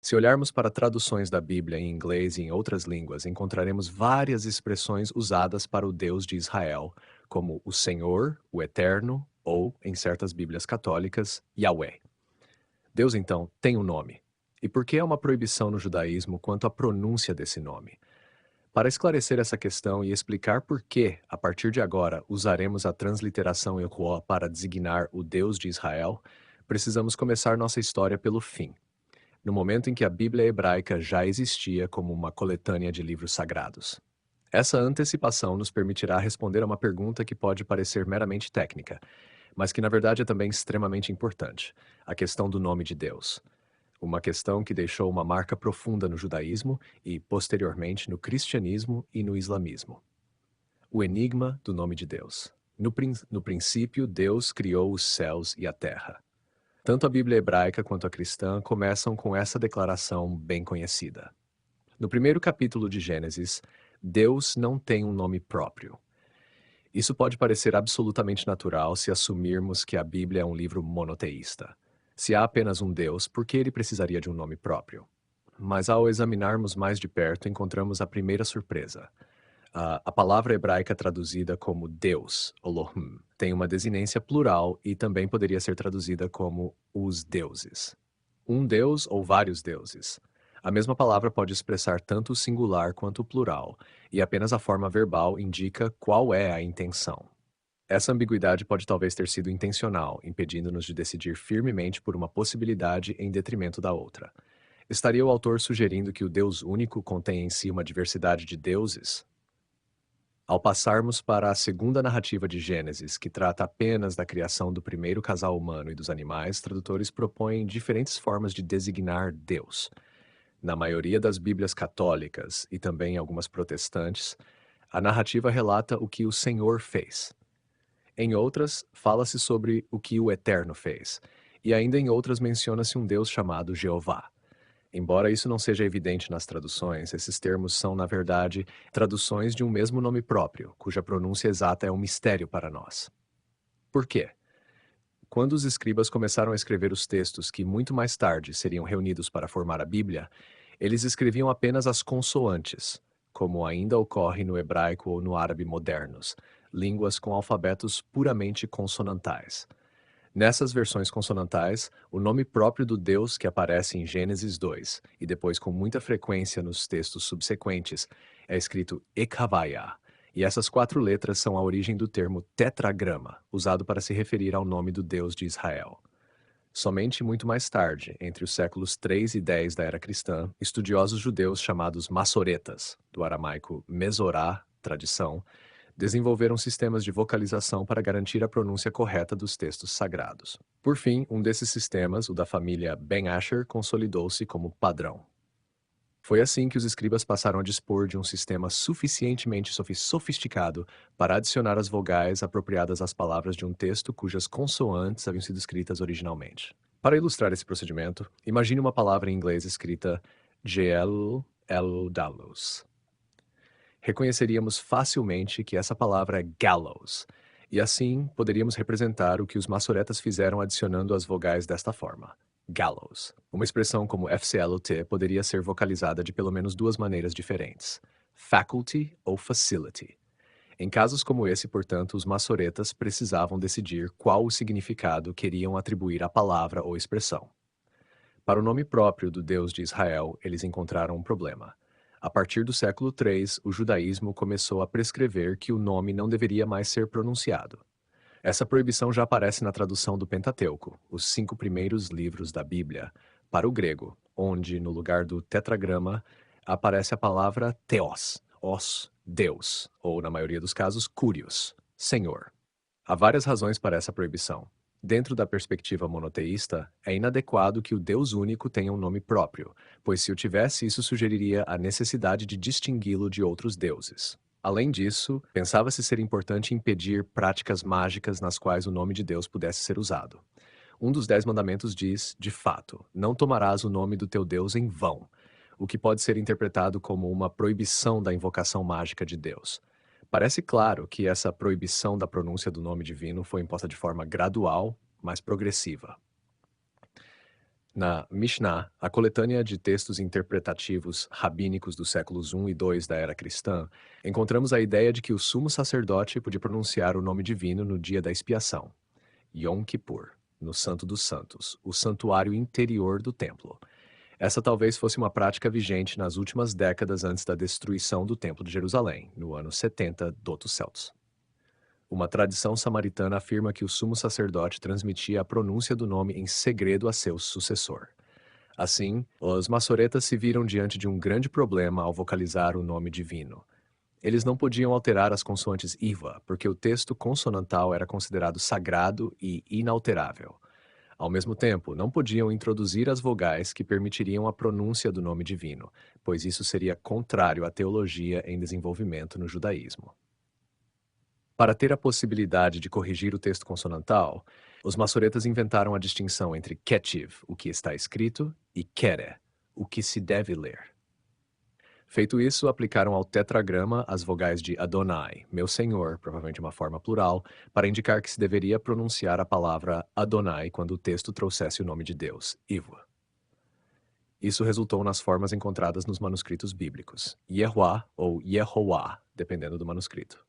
Se olharmos para traduções da Bíblia em inglês e em outras línguas, encontraremos várias expressões usadas para o Deus de Israel, como o Senhor, o Eterno ou, em certas Bíblias católicas, Yahweh. Deus, então, tem um nome. E por que há uma proibição no judaísmo quanto à pronúncia desse nome? Para esclarecer essa questão e explicar por que, a partir de agora, usaremos a transliteração Yehoah para designar o Deus de Israel, precisamos começar nossa história pelo fim, no momento em que a Bíblia hebraica já existia como uma coletânea de livros sagrados. Essa antecipação nos permitirá responder a uma pergunta que pode parecer meramente técnica, mas que na verdade é também extremamente importante: a questão do nome de Deus. Uma questão que deixou uma marca profunda no judaísmo e, posteriormente, no cristianismo e no islamismo. O enigma do nome de Deus. No princípio, Deus criou os céus e a terra. Tanto a Bíblia hebraica quanto a cristã começam com essa declaração bem conhecida. No primeiro capítulo de Gênesis, Deus não tem um nome próprio. Isso pode parecer absolutamente natural se assumirmos que a Bíblia é um livro monoteísta. Se há apenas um Deus, por que ele precisaria de um nome próprio? Mas ao examinarmos mais de perto, encontramos a primeira surpresa. A palavra hebraica traduzida como Deus, Elohim, tem uma desinência plural e também poderia ser traduzida como os deuses. Um deus ou vários deuses. A mesma palavra pode expressar tanto o singular quanto o plural, e apenas a forma verbal indica qual é a intenção. Essa ambiguidade pode talvez ter sido intencional, impedindo-nos de decidir firmemente por uma possibilidade em detrimento da outra. Estaria o autor sugerindo que o Deus único contém em si uma diversidade de deuses? Ao passarmos para a segunda narrativa de Gênesis, que trata apenas da criação do primeiro casal humano e dos animais, tradutores propõem diferentes formas de designar Deus. Na maioria das Bíblias católicas e também em algumas protestantes, a narrativa relata o que o Senhor fez. Em outras, fala-se sobre o que o Eterno fez, e ainda em outras menciona-se um Deus chamado Jeová. Embora isso não seja evidente nas traduções, esses termos são, na verdade, traduções de um mesmo nome próprio, cuja pronúncia exata é um mistério para nós. Por quê? Quando os escribas começaram a escrever os textos que muito mais tarde seriam reunidos para formar a Bíblia, eles escreviam apenas as consoantes, como ainda ocorre no hebraico ou no árabe modernos, línguas com alfabetos puramente consonantais. Nessas versões consonantais, o nome próprio do Deus que aparece em Gênesis 2 e depois com muita frequência nos textos subsequentes é escrito Ekhavaya, e essas quatro letras são a origem do termo tetragrama, usado para se referir ao nome do Deus de Israel. Somente muito mais tarde, entre os séculos 3 e 10 da era cristã, estudiosos judeus chamados massoretas, do aramaico mesorá, tradição, desenvolveram sistemas de vocalização para garantir a pronúncia correta dos textos sagrados. Por fim, um desses sistemas, o da família Ben Asher, consolidou-se como padrão. Foi assim que os escribas passaram a dispor de um sistema suficientemente sofisticado para adicionar as vogais apropriadas às palavras de um texto cujas consoantes haviam sido escritas originalmente. Para ilustrar esse procedimento, imagine uma palavra em inglês escrita Galus. Reconheceríamos facilmente que essa palavra é gallows, e assim poderíamos representar o que os massoretas fizeram adicionando as vogais desta forma. Gallows. Uma expressão como FCLT poderia ser vocalizada de pelo menos duas maneiras diferentes: faculty ou facility. Em casos como esse, portanto, os massoretas precisavam decidir qual o significado queriam atribuir à palavra ou expressão. Para o nome próprio do Deus de Israel, eles encontraram um problema. A partir do século III, o judaísmo começou a prescrever que o nome não deveria mais ser pronunciado. Essa proibição já aparece na tradução do Pentateuco, os 5 primeiros livros da Bíblia, para o grego, onde, no lugar do tetragrama, aparece a palavra theos, Deus, ou, na maioria dos casos, kurios, Senhor. Há várias razões para essa proibição. Dentro da perspectiva monoteísta, é inadequado que o Deus único tenha um nome próprio, pois se o tivesse, isso sugeriria a necessidade de distingui-lo de outros deuses. Além disso, pensava-se ser importante impedir práticas mágicas nas quais o nome de Deus pudesse ser usado. Um dos 10 mandamentos diz, de fato, não tomarás o nome do teu Deus em vão, o que pode ser interpretado como uma proibição da invocação mágica de Deus. Parece claro que essa proibição da pronúncia do nome divino foi imposta de forma gradual, mas progressiva. Na Mishnah, a coletânea de textos interpretativos rabínicos dos séculos I e II da era cristã, encontramos a ideia de que o sumo sacerdote podia pronunciar o nome divino no dia da expiação, Yom Kippur, no Santo dos Santos, o santuário interior do templo. Essa talvez fosse uma prática vigente nas últimas décadas antes da destruição do Templo de Jerusalém, no ano 70 do Celtos. Uma tradição samaritana afirma que o sumo sacerdote transmitia a pronúncia do nome em segredo a seu sucessor. Assim, os maçoretas se viram diante de um grande problema ao vocalizar o nome divino. Eles não podiam alterar as consoantes IVA, porque o texto consonantal era considerado sagrado e inalterável. Ao mesmo tempo, não podiam introduzir as vogais que permitiriam a pronúncia do nome divino, pois isso seria contrário à teologia em desenvolvimento no judaísmo. Para ter a possibilidade de corrigir o texto consonantal, os maçoretas inventaram a distinção entre ketiv, o que está escrito, e kere, o que se deve ler. Feito isso, aplicaram ao tetragrama as vogais de Adonai, meu senhor, provavelmente uma forma plural, para indicar que se deveria pronunciar a palavra Adonai quando o texto trouxesse o nome de Deus, Iva. Isso resultou nas formas encontradas nos manuscritos bíblicos, Yehuá ou Yehová, dependendo do manuscrito.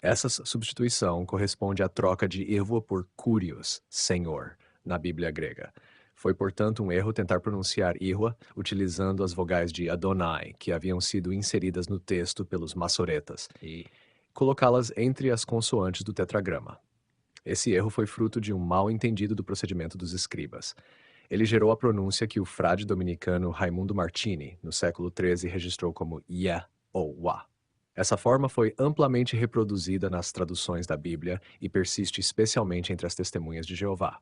Essa substituição corresponde à troca de Iva por Kurios, senhor, na Bíblia grega. Foi, portanto, um erro tentar pronunciar Ihwa utilizando as vogais de Adonai, que haviam sido inseridas no texto pelos maçoretas, e colocá-las entre as consoantes do tetragrama. Esse erro foi fruto de um mal entendido do procedimento dos escribas. Ele gerou a pronúncia que o frade dominicano Raimundo Martini, no século XIII, registrou como Yeh ou Wa. Essa forma foi amplamente reproduzida nas traduções da Bíblia e persiste especialmente entre as testemunhas de Jeová.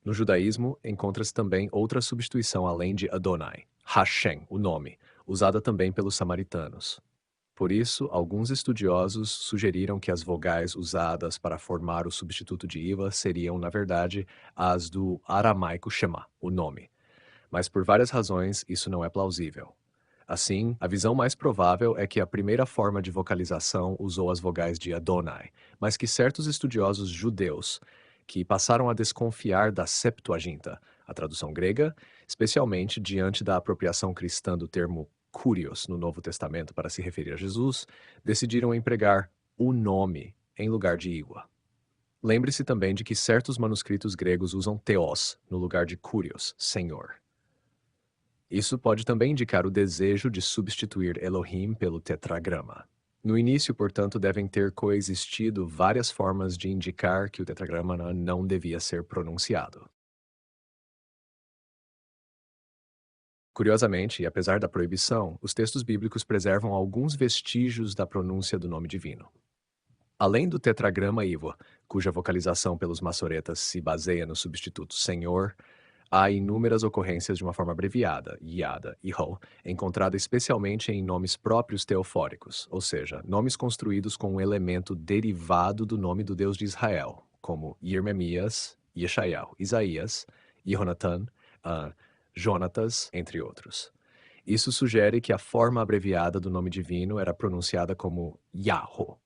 No judaísmo, encontra-se também outra substituição além de Adonai, Hashem, o nome, usada também pelos samaritanos. Por isso, alguns estudiosos sugeriram que as vogais usadas para formar o substituto de Iva seriam, na verdade, as do aramaico Shema, o nome. Mas por várias razões, isso não é plausível. Assim, a visão mais provável é que a primeira forma de vocalização usou as vogais de Adonai, mas que certos estudiosos judeus que passaram a desconfiar da Septuaginta, a tradução grega, especialmente diante da apropriação cristã do termo Kurios no Novo Testamento para se referir a Jesus, decidiram empregar o nome em lugar de Iwa. Lembre-se também de que certos manuscritos gregos usam Theos no lugar de Kurios, Senhor. Isso pode também indicar o desejo de substituir Elohim pelo tetragrama. No início, portanto, devem ter coexistido várias formas de indicar que o tetragrama não devia ser pronunciado. Curiosamente, e apesar da proibição, os textos bíblicos preservam alguns vestígios da pronúncia do nome divino. Além do tetragrama Ivo, cuja vocalização pelos maçoretas se baseia no substituto Senhor, há inúmeras ocorrências de uma forma abreviada, Yada e Ho, encontrada especialmente em nomes próprios teofóricos, ou seja, nomes construídos com um elemento derivado do nome do Deus de Israel, como Yermemias, Yeshayahu, Isaías, Yehonatan, Jonatas, entre outros. Isso sugere que a forma abreviada do nome divino era pronunciada como Yahô.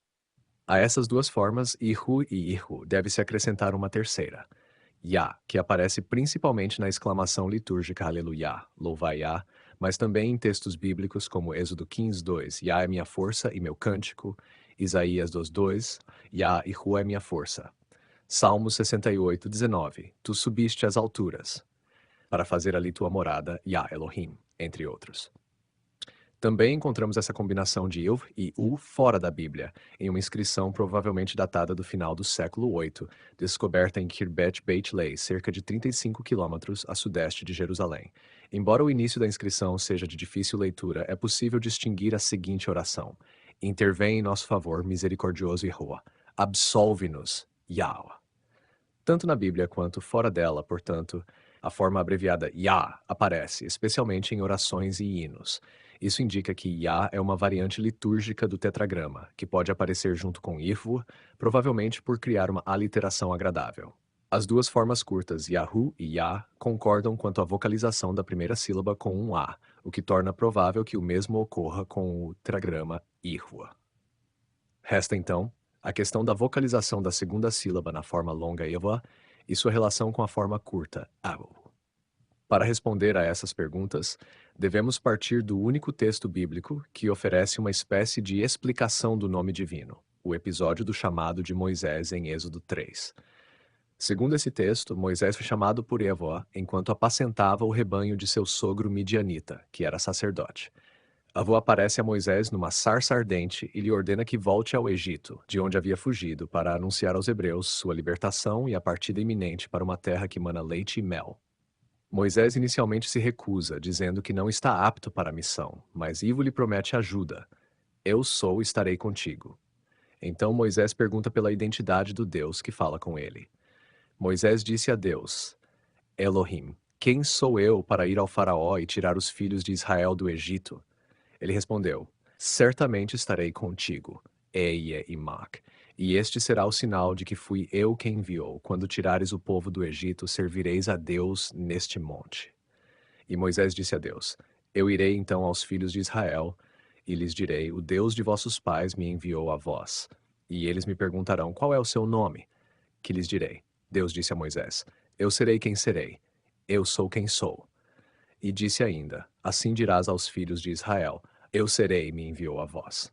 A essas duas formas, Ihu e Ihu, deve-se acrescentar uma terceira, Yah, que aparece principalmente na exclamação litúrgica Aleluia, louvai-a, mas também em textos bíblicos como Êxodo 15:2, Yah é minha força e meu cântico, Isaías 2:2, Yah Ihu é minha força. Salmos 68:19, tu subiste às alturas, para fazer ali tua morada, Yah Elohim, entre outros. Também encontramos essa combinação de Ilv e U fora da Bíblia, em uma inscrição provavelmente datada do final do século VIII, descoberta em Khirbet Beit Lei, cerca de 35 quilômetros a sudeste de Jerusalém. Embora o início da inscrição seja de difícil leitura, é possível distinguir a seguinte oração: intervém em nosso favor, misericordioso Yehoah. Absolve-nos, Yahweh. Tanto na Bíblia quanto fora dela, portanto, a forma abreviada Yah aparece, especialmente em orações e hinos. Isso indica que Yah é uma variante litúrgica do tetragrama, que pode aparecer junto com Ifu, provavelmente por criar uma aliteração agradável. As duas formas curtas, Yahu e Yah, concordam quanto à vocalização da primeira sílaba com um A, o que torna provável que o mesmo ocorra com o tetragrama Ihua. Resta, então, a questão da vocalização da segunda sílaba na forma longa Eva e sua relação com a forma curta Abu. Para responder a essas perguntas, devemos partir do único texto bíblico que oferece uma espécie de explicação do nome divino, o episódio do chamado de Moisés em Êxodo 3. Segundo esse texto, Moisés foi chamado por Yahvó enquanto apacentava o rebanho de seu sogro midianita, que era sacerdote. Avô aparece a Moisés numa sarça ardente e lhe ordena que volte ao Egito, de onde havia fugido, para anunciar aos hebreus sua libertação e a partida iminente para uma terra que mana leite e mel. Moisés inicialmente se recusa, dizendo que não está apto para a missão, mas Ivo lhe promete ajuda. Eu sou, estarei contigo. Então Moisés pergunta pela identidade do Deus que fala com ele. Moisés disse a Deus, Elohim, quem sou eu para ir ao faraó e tirar os filhos de Israel do Egito? Ele respondeu, certamente estarei contigo, Eie e Mac, e este será o sinal de que fui eu quem enviou. Quando tirares o povo do Egito, servireis a Deus neste monte. E Moisés disse a Deus, eu irei então aos filhos de Israel, e lhes direi, o Deus de vossos pais me enviou a vós. E eles me perguntarão, qual é o seu nome? Que lhes direi. Deus disse a Moisés, eu serei quem serei, eu sou quem sou. E disse ainda, assim dirás aos filhos de Israel, eu serei, me enviou a vós.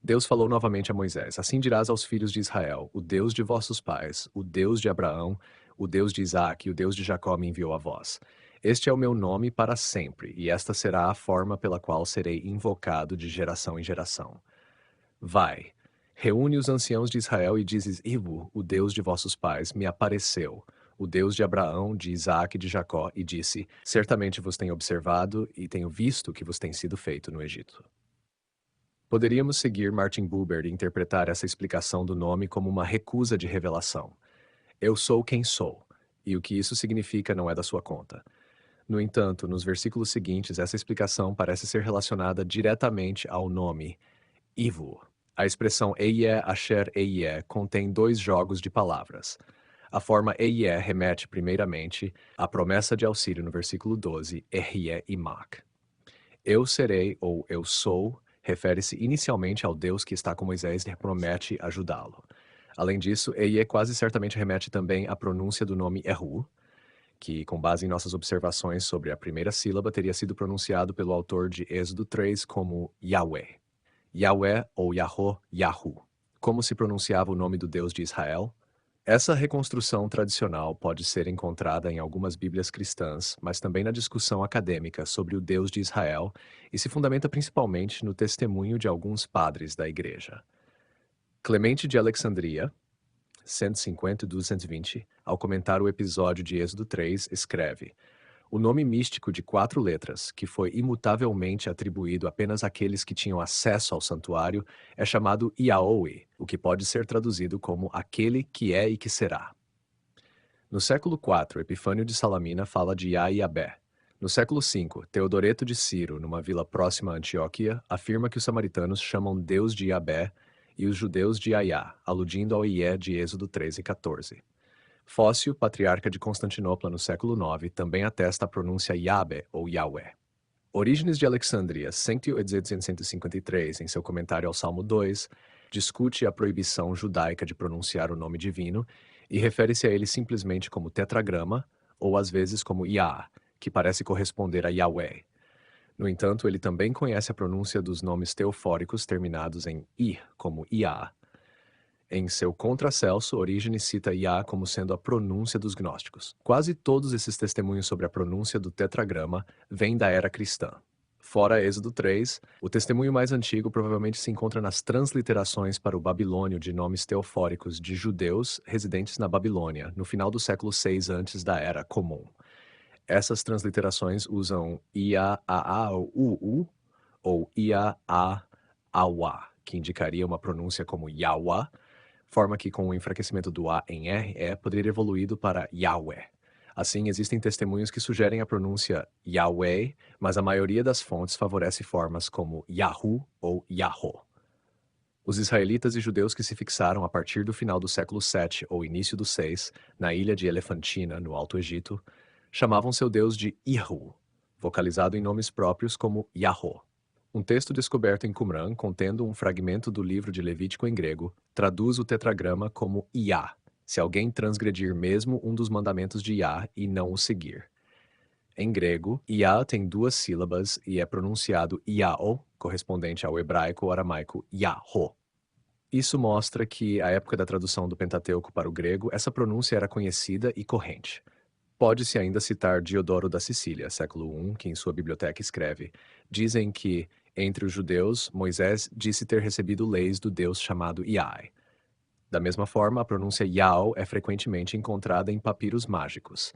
Deus falou novamente a Moisés, assim dirás aos filhos de Israel, o Deus de vossos pais, o Deus de Abraão, o Deus de Isaque e o Deus de Jacó me enviou a vós. Este é o meu nome para sempre, e esta será a forma pela qual serei invocado de geração em geração. Vai, reúne os anciãos de Israel e dizes, Ivo, o Deus de vossos pais, me apareceu, o Deus de Abraão, de Isaque e de Jacó, e disse, certamente vos tenho observado e tenho visto o que vos tem sido feito no Egito. Poderíamos seguir Martin Buber e interpretar essa explicação do nome como uma recusa de revelação. Eu sou quem sou, e o que isso significa não é da sua conta. No entanto, nos versículos seguintes, essa explicação parece ser relacionada diretamente ao nome Ivo. A expressão Eie Asher Eie contém dois jogos de palavras. A forma Eie remete, primeiramente, à promessa de auxílio no versículo 12, Erie e Mac. Eu serei, ou eu sou, refere-se inicialmente ao Deus que está com Moisés e promete ajudá-lo. Além disso, Eie quase certamente remete também à pronúncia do nome Erru, que, com base em nossas observações sobre a primeira sílaba, teria sido pronunciado pelo autor de Êxodo 3 como Yahweh. Yahweh ou Yahó, Yahu. Como se pronunciava o nome do Deus de Israel? Essa reconstrução tradicional pode ser encontrada em algumas Bíblias cristãs, mas também na discussão acadêmica sobre o Deus de Israel e se fundamenta principalmente no testemunho de alguns padres da Igreja. Clemente de Alexandria, 150 e 220, ao comentar o episódio de Êxodo 3, escreve: o nome místico de 4 letras, que foi imutavelmente atribuído apenas àqueles que tinham acesso ao santuário, é chamado Yahweh, o que pode ser traduzido como aquele que é e que será. No século IV, Epifânio de Salamina fala de Yah e Abé. No século V, Teodoreto de Ciro, numa vila próxima a Antioquia, afirma que os samaritanos chamam Deus de Yahvé e os judeus de Yahá, aludindo ao Ié de Êxodo 13 e 14. Fócio, patriarca de Constantinopla no século IX, também atesta a pronúncia Yahvé ou Yahweh. Orígenes de Alexandria, 153, em seu comentário ao Salmo 2, discute a proibição judaica de pronunciar o nome divino e refere-se a ele simplesmente como tetragrama ou às vezes como Yah, que parece corresponder a Yahweh. No entanto, ele também conhece a pronúncia dos nomes teofóricos terminados em I, como Iá. Em seu Contra-Celso, Orígenes cita Iá como sendo a pronúncia dos gnósticos. Quase todos esses testemunhos sobre a pronúncia do tetragrama vêm da era cristã. Fora Êxodo 3, o testemunho mais antigo provavelmente se encontra nas transliterações para o babilônio de nomes teofóricos de judeus residentes na Babilônia, no final do século VI antes da Era Comum. Essas transliterações usam Ia-a-a-u-u ou Ia-a-a-wa, que indicaria uma pronúncia como Yawa, forma que, com o enfraquecimento do A em RE, poderia ter evoluído para Yahweh. Assim, existem testemunhos que sugerem a pronúncia Yahweh, mas a maioria das fontes favorece formas como Yahu ou Yahó. Os israelitas e judeus que se fixaram a partir do final do século VII ou início do VI, na ilha de Elefantina, no Alto Egito, chamavam seu deus de Ihu, vocalizado em nomes próprios como Yahó. Um texto descoberto em Qumran, contendo um fragmento do livro de Levítico em grego, traduz o tetragrama como Iá, se alguém transgredir mesmo um dos mandamentos de Iá e não o seguir. Em grego, Yah tem duas sílabas e é pronunciado Yao, correspondente ao hebraico ou aramaico Yahô. Isso mostra que, à época da tradução do Pentateuco para o grego, essa pronúncia era conhecida e corrente. Pode-se ainda citar Diodoro da Sicília, século I, que em sua biblioteca escreve: dizem que, entre os judeus, Moisés disse ter recebido leis do Deus chamado Iai. Da mesma forma, a pronúncia Yao é frequentemente encontrada em papiros mágicos,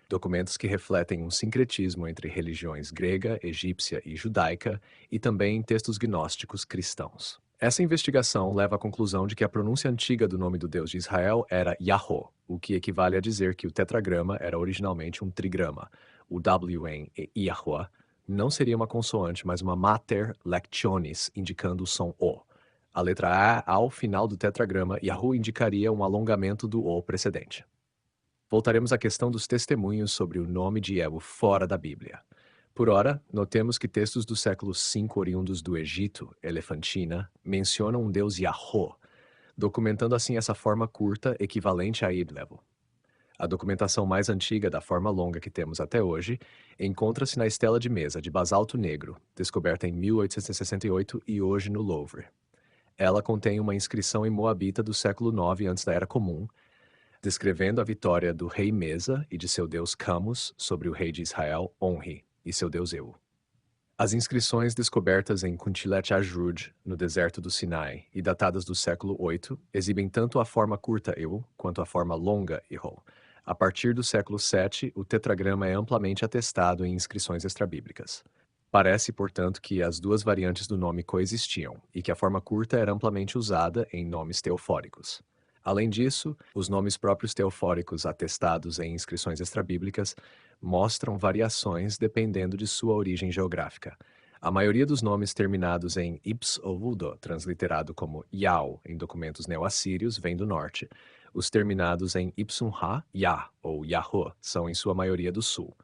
documentos que refletem um sincretismo entre religiões grega, egípcia e judaica, e também em textos gnósticos cristãos. Essa investigação leva à conclusão de que a pronúncia antiga do nome do Deus de Israel era Yahô, o que equivale a dizer que o tetragrama era originalmente um trigrama. O W em Yahuwah não seria uma consoante, mas uma mater lectionis, indicando o som O. A letra A ao final do tetragrama Yahu indicaria um alongamento do O precedente. Voltaremos à questão dos testemunhos sobre o nome de Yahweh fora da Bíblia. Por ora, notemos que textos do século V oriundos do Egito, Elefantina, mencionam um deus Yahô, documentando assim essa forma curta equivalente a Iblevo. A documentação mais antiga da forma longa que temos até hoje encontra-se na estela de mesa de basalto negro, descoberta em 1868 e hoje no Louvre. Ela contém uma inscrição em moabita do século IX antes da Era Comum, descrevendo a vitória do rei Mesa e de seu deus Camus sobre o rei de Israel, Onri, e seu deus Eu. As inscrições descobertas em Kuntilet Ajrud, no deserto do Sinai, e datadas do século VIII, exibem tanto a forma curta Eu quanto a forma longa Ihol. A partir do século VII, o tetragrama é amplamente atestado em inscrições extrabíblicas. Parece, portanto, que as duas variantes do nome coexistiam, e que a forma curta era amplamente usada em nomes teofóricos. Além disso, os nomes próprios teofóricos atestados em inscrições extrabíblicas mostram variações dependendo de sua origem geográfica. A maioria dos nomes terminados em ips ou udo, transliterado como Yao em documentos neoassírios, vem do norte. Os terminados em ipsum-ha, Yah ou Yahô, são em sua maioria do sul.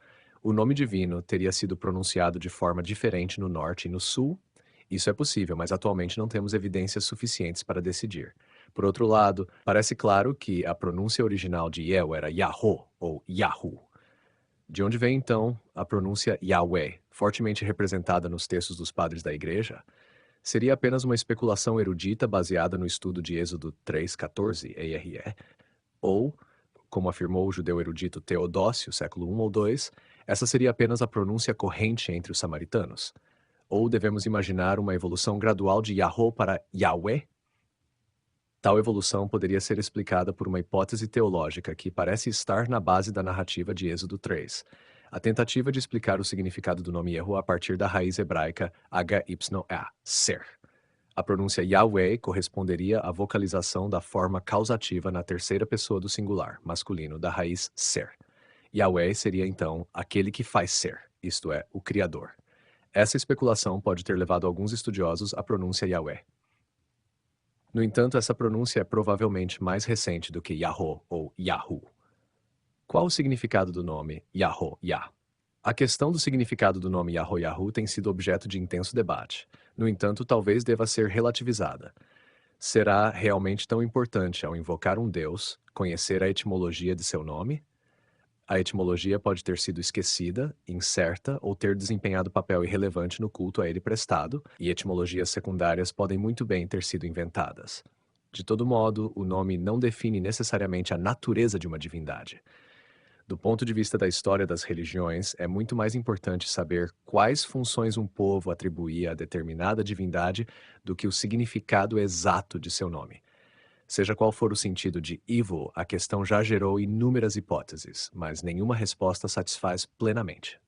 O nome divino teria sido pronunciado de forma diferente no norte e no sul? Isso é possível, mas atualmente não temos evidências suficientes para decidir. Por outro lado, parece claro que a pronúncia original de Yel era Yahô ou Yahu. De onde vem então a pronúncia Yahweh, fortemente representada nos textos dos padres da Igreja? Seria apenas uma especulação erudita baseada no estudo de Êxodo 3,14 ERE? Ou, como afirmou o judeu erudito Teodócio, século I ou II, essa seria apenas a pronúncia corrente entre os samaritanos? Ou devemos imaginar uma evolução gradual de Yahô para Yahweh? Tal evolução poderia ser explicada por uma hipótese teológica que parece estar na base da narrativa de Êxodo 3, a tentativa de explicar o significado do nome Yahweh a partir da raiz hebraica HYA, ser. A pronúncia Yahweh corresponderia à vocalização da forma causativa na terceira pessoa do singular, masculino, da raiz ser. Yahweh seria então aquele que faz ser, isto é, o Criador. Essa especulação pode ter levado alguns estudiosos à pronúncia Yahweh. No entanto, essa pronúncia é provavelmente mais recente do que Yahô ou Yahu. Qual o significado do nome Yahô, Yah? A questão do significado do nome Yahô, Yahu tem sido objeto de intenso debate. No entanto, talvez deva ser relativizada. Será realmente tão importante, ao invocar um Deus, conhecer a etimologia de seu nome? A etimologia pode ter sido esquecida, incerta ou ter desempenhado papel irrelevante no culto a ele prestado, e etimologias secundárias podem muito bem ter sido inventadas. De todo modo, o nome não define necessariamente a natureza de uma divindade. Do ponto de vista da história das religiões, é muito mais importante saber quais funções um povo atribuía a determinada divindade do que o significado exato de seu nome. Seja qual for o sentido de evil, a questão já gerou inúmeras hipóteses, mas nenhuma resposta satisfaz plenamente.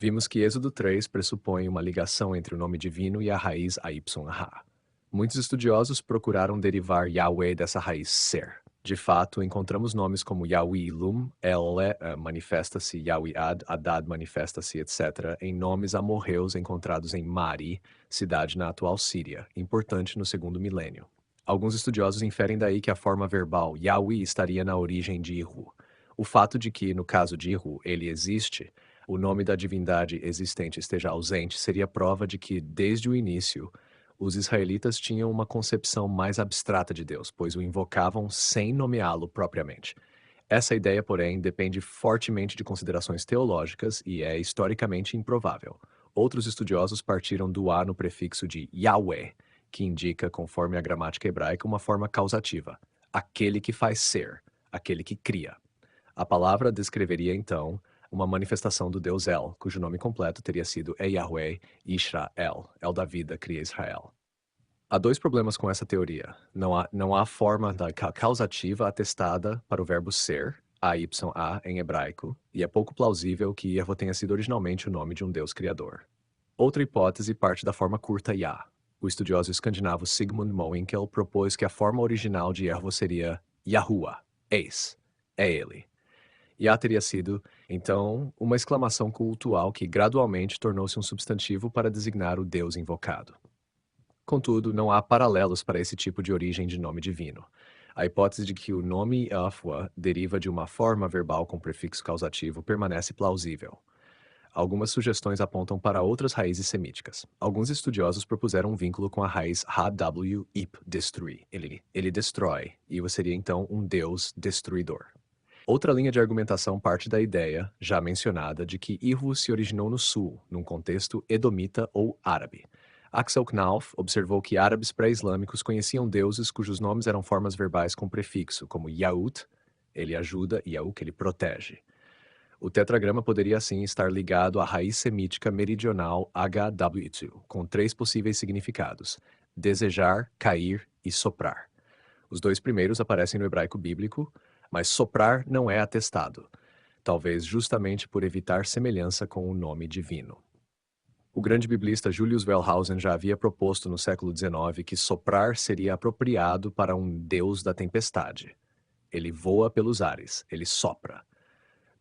Vimos que Êxodo 3 pressupõe uma ligação entre o nome divino e a raiz Aypsun-ha. Muitos estudiosos procuraram derivar Yahweh dessa raiz ser. De fato, encontramos nomes como Yahweh Ilum, Ele manifesta-se, Yahweh Ad, Adad manifesta-se, etc., em nomes amorreus encontrados em Mari, cidade na atual Síria, importante no segundo milênio. Alguns estudiosos inferem daí que a forma verbal Yahweh estaria na origem de Ihu. O fato de que, no caso de Ihu, ele existe, o nome da divindade existente esteja ausente, seria prova de que, desde o início, os israelitas tinham uma concepção mais abstrata de Deus, pois o invocavam sem nomeá-lo propriamente. Essa ideia, porém, depende fortemente de considerações teológicas e é historicamente improvável. Outros estudiosos partiram do A no prefixo de Yahweh, que indica, conforme a gramática hebraica, uma forma causativa, aquele que faz ser, aquele que cria. A palavra descreveria, então, uma manifestação do Deus El, cujo nome completo teria sido Yahweh Israel, El da vida, cria Israel. Há dois problemas com essa teoria. Não há forma da causativa atestada para o verbo ser, AYA em hebraico, e é pouco plausível que Yahweh tenha sido originalmente o nome de um Deus criador. Outra hipótese parte da forma curta Yah. O estudioso escandinavo Sigmund Mowinckel propôs que a forma original de Yahweh seria Yahuwah, eis, é ele. Yah teria sido, então, uma exclamação cultual que gradualmente tornou-se um substantivo para designar o Deus invocado. Contudo, não há paralelos para esse tipo de origem de nome divino. A hipótese de que o nome Yahweh deriva de uma forma verbal com prefixo causativo permanece plausível. Algumas sugestões apontam para outras raízes semíticas. Alguns estudiosos propuseram um vínculo com a raiz HW ip, destruir. Ele destrói, e seria então um deus destruidor. Outra linha de argumentação parte da ideia, já mencionada, de que Ihu se originou no sul, num contexto edomita ou árabe. Axel Knauf observou que árabes pré-islâmicos conheciam deuses cujos nomes eram formas verbais com prefixo, como Yaut, ele ajuda, e Yauk, ele protege. O tetragrama poderia assim estar ligado à raiz semítica meridional HWIT, com três possíveis significados: desejar, cair e soprar. Os dois primeiros aparecem no hebraico bíblico, mas soprar não é atestado, talvez justamente por evitar semelhança com o nome divino. O grande biblista Julius Wellhausen já havia proposto no século XIX que soprar seria apropriado para um deus da tempestade. Ele voa pelos ares, ele sopra.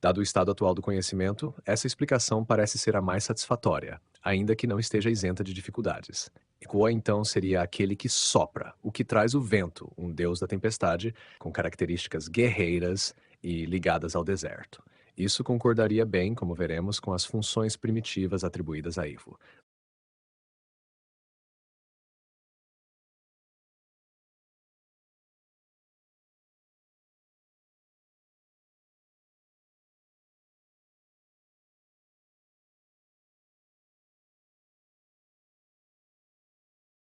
Dado o estado atual do conhecimento, essa explicação parece ser a mais satisfatória, ainda que não esteja isenta de dificuldades. Ecoa então seria aquele que sopra, o que traz o vento, um deus da tempestade, com características guerreiras e ligadas ao deserto. Isso concordaria bem, como veremos, com as funções primitivas atribuídas a Ivo.